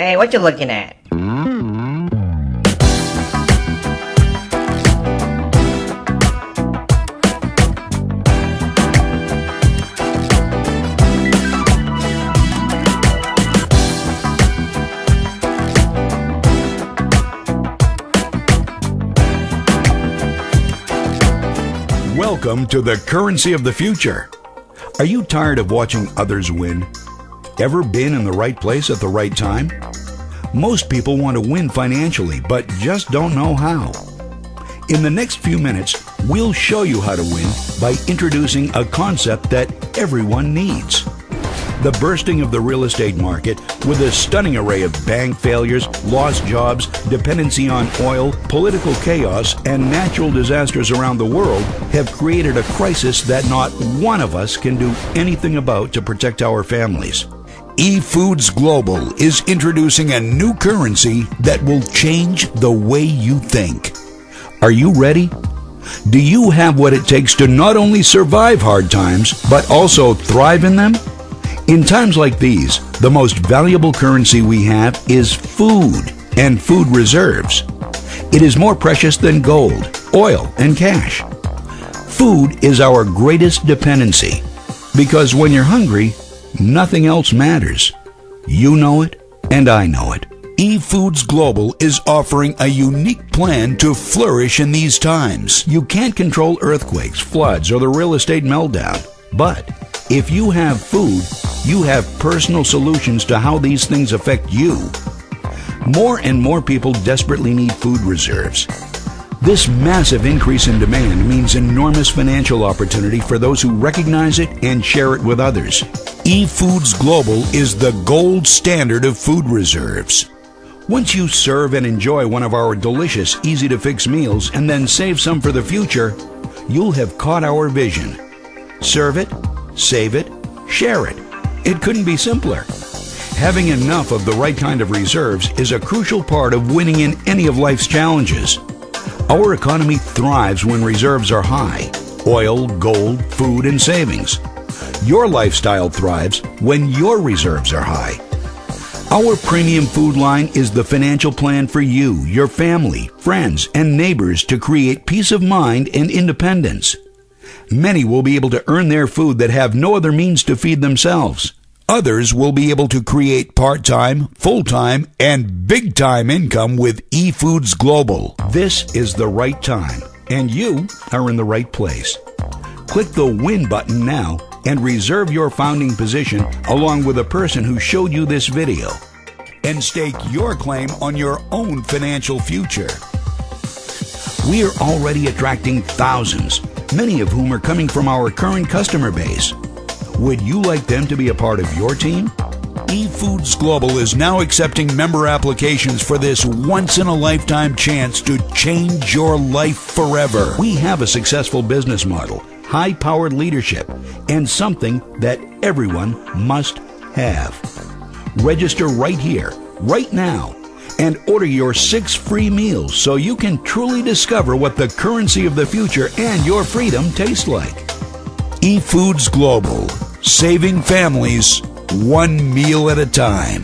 Hey, what you looking at? Welcome to the currency of the future. Are you tired of watching others win? Ever been in the right place at the right time? Most people want to win financially, but just don't know how. In the next few minutes, we'll show you how to win by introducing a concept that everyone needs. The bursting of the real estate market, with a stunning array of bank failures, lost jobs, dependency on oil, political chaos, and natural disasters around the world, have created a crisis that not one of us can do anything about to protect our families. eFoods Global is introducing a new currency that will change the way you think. Are you ready? Do you have what it takes to not only survive hard times, but also thrive in them? In times like these, the most valuable currency we have is food and food reserves. It is more precious than gold, oil, and cash. Food is our greatest dependency, because when you're hungry, nothing else matters. You know it, and I know it. eFoods Global is offering a unique plan to flourish in these times. You can't control earthquakes, floods, or the real estate meltdown, but if you have food, you have personal solutions to how these things affect you. More and more people desperately need food reserves. This massive increase in demand means enormous financial opportunity for those who recognize it and share it with others. eFoods Global is the gold standard of food reserves. Once you serve and enjoy one of our delicious, easy-to-fix meals and then save some for the future, you'll have caught our vision. Serve it, save it, share it. It couldn't be simpler. Having enough of the right kind of reserves is a crucial part of winning in any of life's challenges. Our economy thrives when reserves are high: oil, gold, food, and savings. Your lifestyle thrives when your reserves are high. Our premium food line is the financial plan for you, your family, friends, and neighbors to create peace of mind and independence. Many will be able to earn their food that have no other means to feed themselves. Others will be able to create part-time, full-time, and big-time income with eFoods Global. This is the right time, and you are in the right place. Click the Win button now and reserve your founding position along with a person who showed you this video, and stake your claim on your own financial future. We are already attracting thousands, many of whom are coming from our current customer base. Would you like them to be a part of your team? eFoods Global is now accepting member applications for this once-in-a-lifetime chance to change your life forever. We have a successful business model, high-powered leadership, and something that everyone must have. Register right here, right now, and order your 6 free meals so you can truly discover what the currency of the future and your freedom taste like. eFoods Global, saving families one meal at a time.